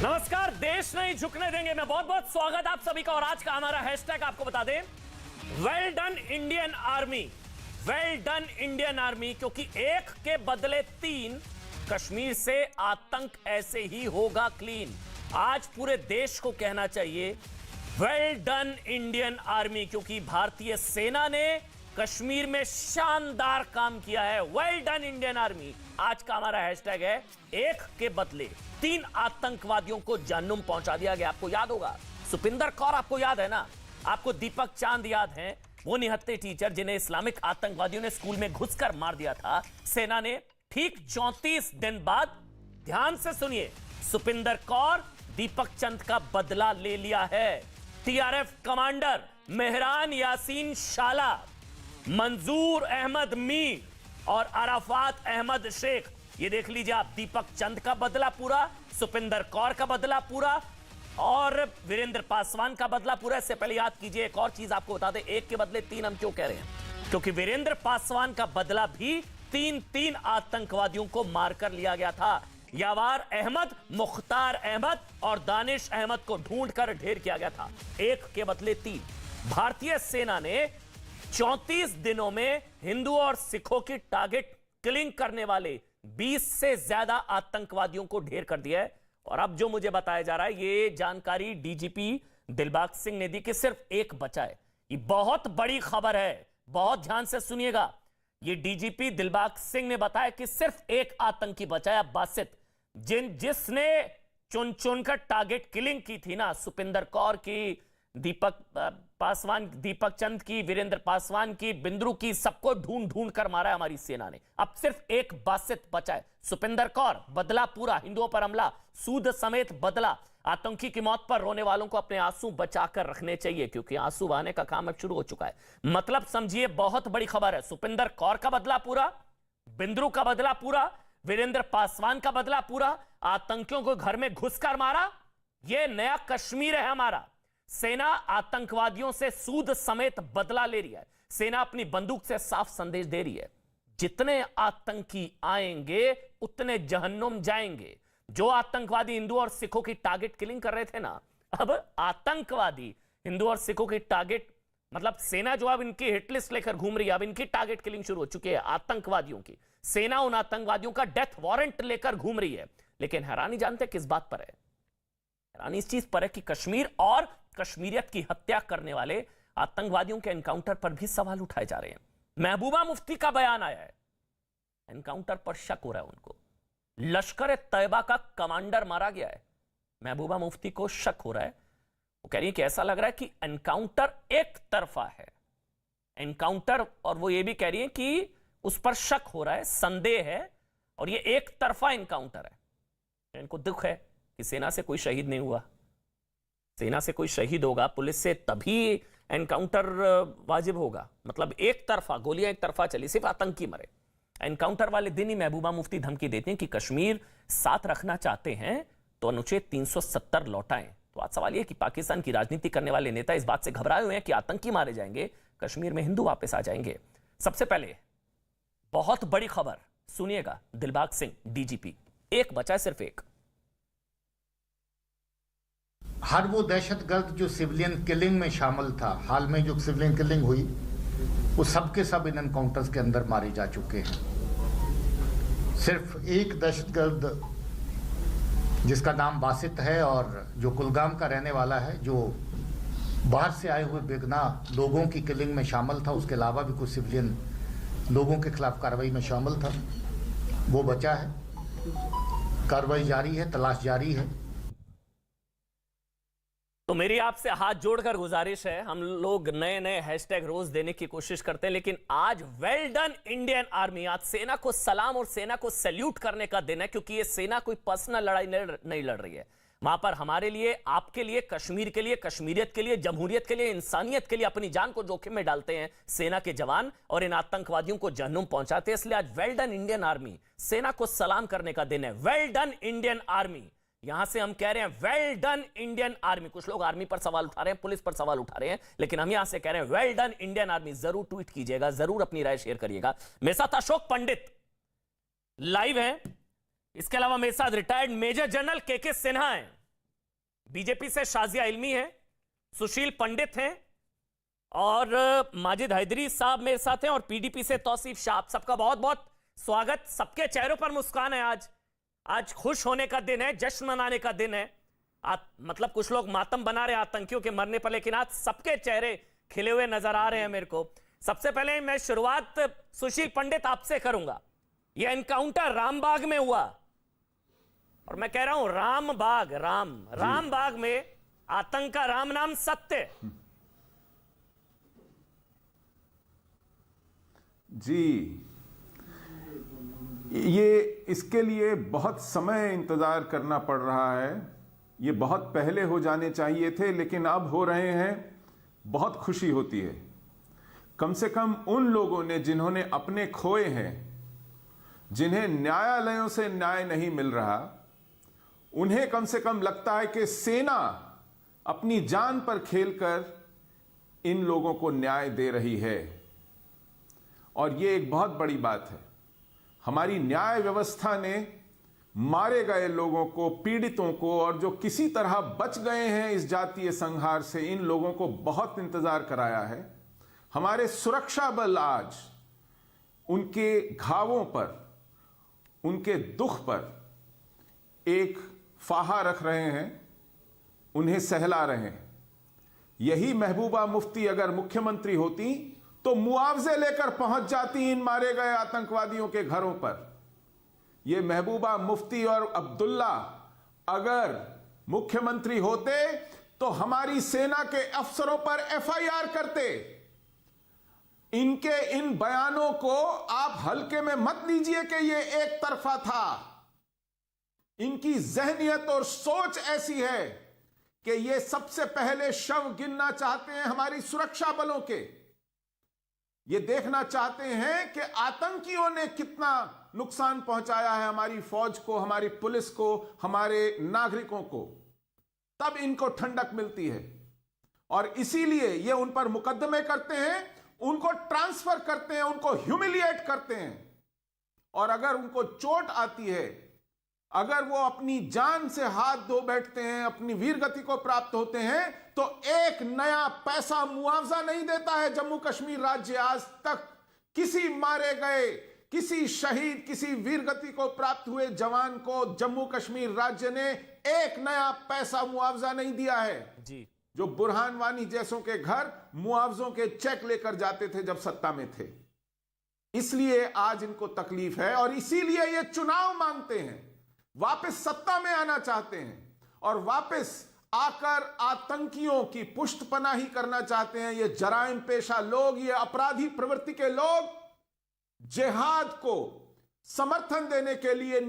नमस्कार, देश नहीं झुकने देंगे में बहुत बहुत स्वागत आप सभी का। और आज का हमारा हैशटैग आपको बता दें, well done Indian army. Well done Indian army, क्योंकि एक के बदले तीन, कश्मीर से आतंक ऐसे ही होगा क्लीन। आज पूरे देश को कहना चाहिए वेल डन इंडियन आर्मी, क्योंकि भारतीय सेना ने कश्मीर में शानदार काम किया है। वेल डन इंडियन आर्मी आज का हमारा हैशटैग है। एक के बदले तीन आतंकवादियों को जहन्नुम पहुंचा दिया गया। आपको याद होगा सुपिंदर कौर, आपको याद है ना, आपको दीपक चांद याद है, वो निहत्थे टीचर जिन्हें इस्लामिक आतंकवादियों ने स्कूल में घुसकर मार दिया था। सेना ने ठीक 34 दिन बाद, ध्यान से सुनिए, सुपिंदर कौर, दीपक चंद का बदला ले लिया है। टीआरएफ कमांडर मेहरान यासीन शाला, मंजूर अहमद मीर और अराफात अहमद शेख, ये देख लीजिए आप, दीपक चंद का बदला पूरा, सुपिंदर कौर का बदला पूरा और वीरेंद्र पासवान का बदला पूरा। इससे पहले याद कीजिए एक और चीज आपको बता दें, एक के बदले तीन हम क्यों कह रहे हैं, क्योंकि वीरेंद्र पासवान का बदला भी तीन आतंकवादियों को मारकर लिया गया था। यावार अहमद, मुख्तार अहमद और दानिश अहमद को ढूंढकर ढेर किया गया था। एक के बदले तीन। भारतीय सेना ने 34 दिनों में हिंदुओं और सिखों की टारगेट किलिंग करने वाले 20 से ज्यादा आतंकवादियों को ढेर कर दिया है। और अब जो मुझे बताया जा रहा है, ये जानकारी डीजीपी दिलबाग सिंह ने दी कि सिर्फ एक बचा है। ये बहुत बड़ी खबर है, बहुत ध्यान से सुनिएगा। ये डीजीपी दिलबाग सिंह ने बताया कि सिर्फ एक आतंकी बचा है, बासित, जिसने चुन चुनकर टारगेट किलिंग की थी ना, सुपिंदर कौर की, दीपक पासवान, दीपक चंद की, वीरेंद्र पासवान की, बिंद्रू की, सबको ढूंढ ढूंढ कर मारा है हमारी सेना ने। अब सिर्फ एक बासित बचा है, सुपिंदर कौर। बदला पूरा, हिंदुओं पर हमला, सूद समेत बदला। आतंकी की मौत पर रोने वालों को अपने आंसू बचाकर रखने चाहिए, क्योंकि आंसू बहाने का काम अब शुरू हो चुका है। मतलब समझिए, बहुत बड़ी खबर है। सुपिंदर कौर का बदला पूरा, बिंद्रू का बदला पूरा, वीरेंद्र पासवान का बदला पूरा। आतंकियों को घर में घुसकर मारा। यह नया कश्मीर है हमारा। सेना आतंकवादियों से सूद समेत बदला ले रही है। सेना अपनी बंदूक से साफ संदेश दे रही है, जितने आतंकी आएंगे उतने जहन्नुम जाएंगे। जो आतंकवादी हिंदू और सिखों की टारगेट किलिंग कर रहे थे ना, अब आतंकवादी हिंदू और सिखों की टारगेट, मतलब सेना जो अब इनकी हिट लिस्ट लेकर घूम रही है, अब इनकी टारगेट किलिंग शुरू हो चुकी है आतंकवादियों की। सेना उन आतंकवादियों का डेथ वारंट लेकर घूम रही है। लेकिन हैरानी जानते किस बात पर है? हैरानी इस चीज पर है कि कश्मीर और कश्मीरियत की हत्या करने वाले आतंकवादियों के एनकाउंटर पर भी सवाल उठाए जा रहे हैं। महबूबा मुफ्ती का बयान आया है, एनकाउंटर पर शक हो रहा है उनको। लश्कर तैयबा का कमांडर मारा गया है, महबूबा मुफ्ती को शक हो रहा है। वो कह रही है कि ऐसा लग रहा है कि एनकाउंटर एक तरफा है, एनकाउंटर, और वो ये भी कह रही है कि उस पर शक हो रहा है, संदेह है, और ये एक तरफा एनकाउंटर है। इनको दुख है कि सेना से कोई शहीद नहीं हुआ। सेना से कोई शहीद होगा, पुलिस से तभी एनकाउंटर वाजिब होगा। मतलब एक तरफा गोलियां एक तरफा चली, सिर्फ आतंकी मरे। एनकाउंटर वाले दिन ही महबूबा मुफ्ती धमकी देते हैं कि कश्मीर साथ रखना चाहते हैं तो अनुच्छेद 370 लौटाएं। तो आज सवाल यह कि पाकिस्तान की राजनीति करने वाले नेता इस बात से घबराए हुए हैं कि आतंकी मारे जाएंगे, कश्मीर में हिंदू वापस आ जाएंगे। सबसे पहले बहुत बड़ी खबर सुनिएगा, दिलबाग सिंह डीजीपी, एक बचा है, सिर्फ एक। हर वो दहशतगर्द जो सिविलियन किलिंग में शामिल था, हाल में जो सिविलियन किलिंग हुई, वो सब के सब इन एनकाउंटर्स के अंदर मारे जा चुके हैं। सिर्फ एक दहशतगर्द जिसका नाम बासित है और जो कुलगाम का रहने वाला है, जो बाहर से आए हुए बेगुनाह लोगों की किलिंग में शामिल था, उसके अलावा भी कुछ सिविलियन लोगों के खिलाफ कार्रवाई में शामिल था, वो बचा है। कार्रवाई जारी है, तलाश जारी है। तो मेरी आपसे हाथ जोड़कर गुजारिश है, हम लोग नए नए हैशटैग रोज देने की कोशिश करते हैं, लेकिन आज वेल डन इंडियन आर्मी, आज सेना को सलाम और सेना को सैल्यूट करने का दिन है, क्योंकि ये सेना कोई पर्सनल लड़ाई नहीं लड़ रही है। वहां पर हमारे लिए, आपके लिए, कश्मीर के लिए, कश्मीरियत के लिए, जमहूरियत के लिए, इंसानियत के लिए अपनी जान को जोखिम में डालते हैं सेना के जवान, और इन आतंकवादियों को जहन्नुम पहुंचाते हैं। इसलिए आज वेल डन इंडियन आर्मी, सेना को सलाम करने का दिन है। वेल डन इंडियन आर्मी, यहां से हम कह रहे हैं वेल डन इंडियन आर्मी। कुछ लोग आर्मी पर सवाल उठा रहे हैं, पुलिस पर सवाल उठा रहे हैं, लेकिन हम यहां से कह रहे हैं वेल डन इंडियन आर्मी। जरूर ट्वीट कीजिएगा, जरूर अपनी राय शेयर करिएगा। मेरे साथ अशोक पंडित लाइव हैं, इसके अलावा मेरे साथ रिटायर्ड मेजर जनरल के सिन्हा हैं। बीजेपी से शाजिया इल्मी है, सुशील पंडित हैं और माजिद हैदरी साहब मेरे साथ हैं, और पीडीपी से तौसीफ शाह। आप सबका बहुत बहुत स्वागत। सबके चेहरों पर मुस्कान है। आज खुश होने का दिन है, जश्न मनाने का दिन है। मतलब कुछ लोग मातम बना रहे हैं आतंकियों के मरने पर, लेकिन आज सबके चेहरे खिले हुए नजर आ रहे हैं मेरे को। सबसे पहले मैं शुरुआत सुशील पंडित आपसे करूंगा। यह एनकाउंटर रामबाग में हुआ, और मैं कह रहा हूं रामबाग में आतंक का राम नाम सत्य। जी, ये इसके लिए बहुत समय इंतजार करना पड़ रहा है। ये बहुत पहले हो जाने चाहिए थे, लेकिन अब हो रहे हैं। बहुत खुशी होती है। कम से कम उन लोगों ने जिन्होंने अपने खोए हैं, जिन्हें न्यायालयों से न्याय नहीं मिल रहा, उन्हें कम से कम लगता है कि सेना अपनी जान पर खेलकर इन लोगों को न्याय दे रही है। और यह एक बहुत बड़ी बात है। हमारी न्याय व्यवस्था ने मारे गए लोगों को, पीड़ितों को, और जो किसी तरह बच गए हैं इस जातीय संहार से, इन लोगों को बहुत इंतजार कराया है। हमारे सुरक्षा बल आज उनके घावों पर, उनके दुख पर एक फाहा रख रहे हैं, उन्हें सहला रहे हैं। यही महबूबा मुफ्ती अगर मुख्यमंत्री होती तो मुआवजे लेकर पहुंच जाती इन मारे गए आतंकवादियों के घरों पर। ये महबूबा मुफ्ती और अब्दुल्ला अगर मुख्यमंत्री होते तो हमारी सेना के अफसरों पर एफआईआर करते। इनके इन बयानों को आप हल्के में मत लीजिए कि ये एक तरफा था। इनकी जहनियत और सोच ऐसी है कि ये सबसे पहले शव गिनना चाहते हैं हमारी सुरक्षा बलों के। ये देखना चाहते हैं कि आतंकियों ने कितना नुकसान पहुंचाया है हमारी फौज को, हमारी पुलिस को, हमारे नागरिकों को। तब इनको ठंडक मिलती है, और इसीलिए ये उन पर मुकदमे करते हैं, उनको ट्रांसफर करते हैं, उनको ह्यूमिलिएट करते हैं। और अगर उनको चोट आती है, अगर वो अपनी जान से हाथ धो बैठते हैं, अपनी वीरगति को प्राप्त होते हैं, तो एक नया पैसा मुआवजा नहीं देता है जम्मू कश्मीर राज्य। आज तक किसी मारे गए, किसी शहीद, किसी वीरगति को प्राप्त हुए जवान को जम्मू कश्मीर राज्य ने एक नया पैसा मुआवजा नहीं दिया है जी। जो बुरहान वानी जैसों के घर मुआवजों के चेक लेकर जाते थे जब सत्ता में थे। इसलिए आज इनको तकलीफ है, और इसीलिए ये चुनाव मांगते हैं, वापस सत्ता में आना चाहते हैं, और वापस आकर आतंकियों की पुष्टपनाही करना चाहते हैं। ये जराइम पेशा लोग, ये अपराधी प्रवृत्ति के लोग जिहाद को समर्थन देने के लिए